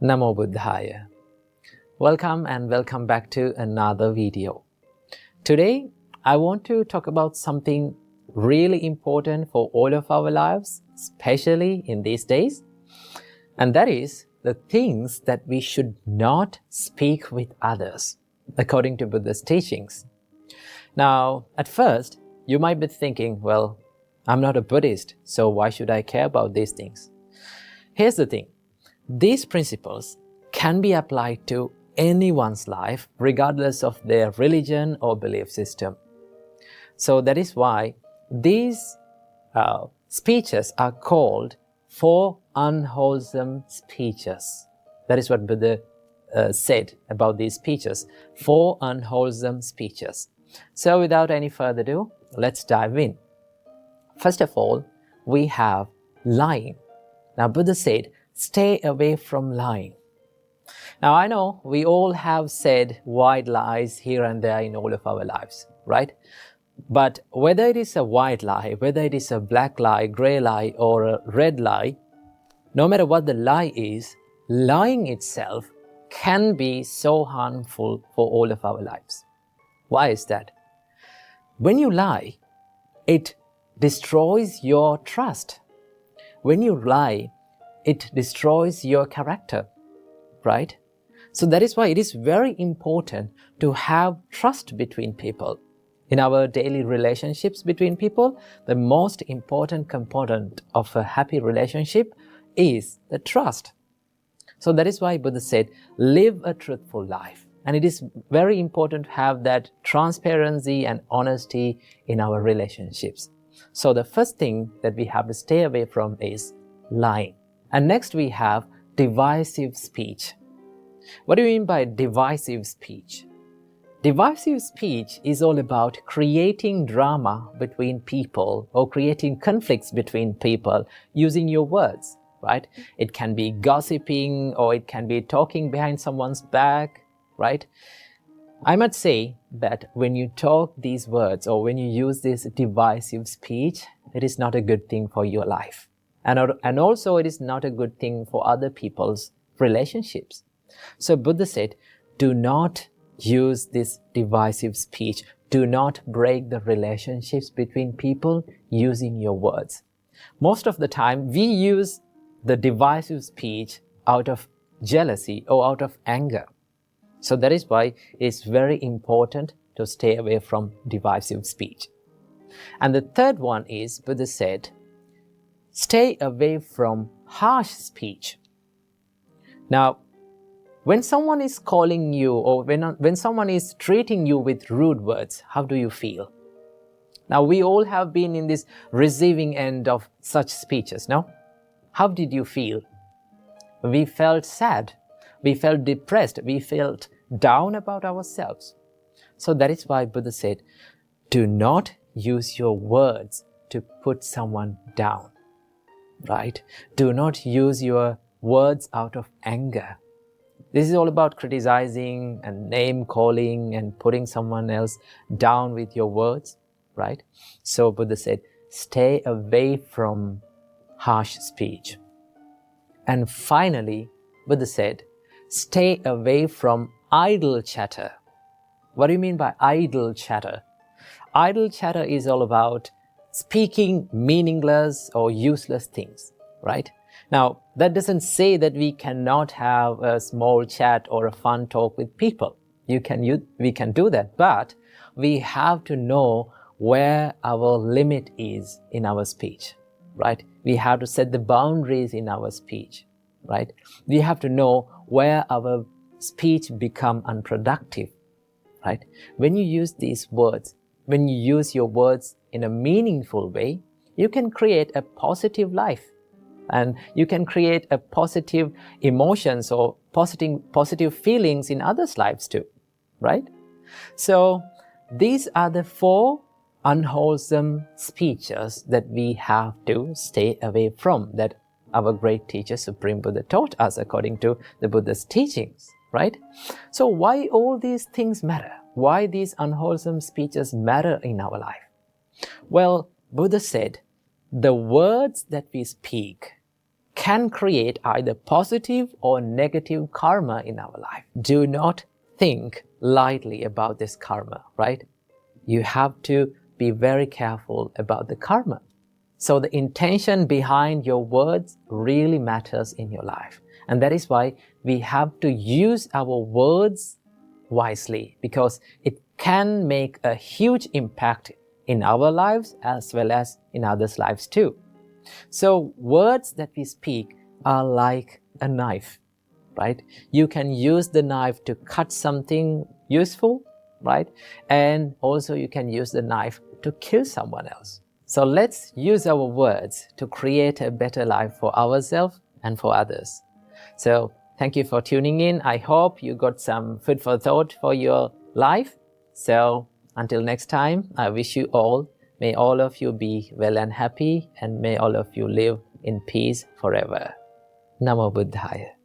Namo Buddhaya. Welcome back to another video. Today, I want to talk about something really important for all of our lives, especially in these days. And that is the things that we should not speak with others, according to Buddha's teachings. Now, at first, you might be thinking, well, I'm not a Buddhist, so why should I care about these things? Here's the thing. These principles can be applied to anyone's life, regardless of their religion or belief system. So that is why these speeches are called four unwholesome speeches. That is what Buddha said about these speeches, four unwholesome speeches. So without any further ado, let's dive in. First of all, we have lying. Now Buddha said, stay away from lying. Now I know we all have said white lies here and there in all of our lives, right? But whether it is a white lie, whether it is a black lie, gray lie, or a red lie, no matter what the lie is, lying itself can be so harmful for all of our lives. Why is that? When you lie, it destroys your trust. When you lie, it destroys your character, right? So that is why it is very important to have trust between people. In our daily relationships between people, the most important component of a happy relationship is the trust. So that is why Buddha said, live a truthful life. And it is very important to have that transparency and honesty in our relationships. So the first thing that we have to stay away from is lying. And next we have divisive speech. What do you mean by divisive speech? Divisive speech is all about creating drama between people or creating conflicts between people using your words, right? It can be gossiping or it can be talking behind someone's back, right? I must say that when you talk these words or when you use this divisive speech, it is not a good thing for your life. And also it is not a good thing for other people's relationships. So Buddha said, do not use this divisive speech. Do not break the relationships between people using your words. Most of the time, we use the divisive speech out of jealousy or out of anger. So that is why it's very important to stay away from divisive speech. And the third one is, Buddha said, stay away from harsh speech. Now, when someone is calling you or when someone is treating you with rude words, how do you feel? Now, we all have been in this receiving end of such speeches, no? How did you feel? We felt sad. We felt depressed. We felt down about ourselves. So that is why Buddha said, do not use your words to put someone down. Right? Do not use your words out of anger. This is all about criticizing and name calling and putting someone else down with your words, right? So Buddha said, stay away from harsh speech. And finally, Buddha said, stay away from idle chatter. What do you mean by idle chatter? Idle chatter is all about speaking meaningless or useless things, right? Now, that doesn't say that we cannot have a small chat or a fun talk with people. We can do that, but we have to know where our limit is in our speech, right? We have to set the boundaries in our speech, right? We have to know where our speech become unproductive, right? When you use these words, when you use your words in a meaningful way, you can create a positive life and you can create a positive emotions or positive feelings in others' lives too, right? So these are the four unwholesome speeches that we have to stay away from, that our great teacher Supreme Buddha taught us according to the Buddha's teachings, right? So why all these things matter? Why these unwholesome speeches matter in our life? Well, Buddha said, the words that we speak can create either positive or negative karma in our life. Do not think lightly about this karma, right? You have to be very careful about the karma. So the intention behind your words really matters in your life. And that is why we have to use our words wisely, because it can make a huge impact in our lives as well as in others' lives too. So words that we speak are like a knife, right? You can use the knife to cut something useful, right? And also you can use the knife to kill someone else. So let's use our words to create a better life for ourselves and for others. So thank you for tuning in. I hope you got some food for thought for your life. So until next time, I wish you all, may all of you be well and happy, and may all of you live in peace forever. Namo Buddhaya.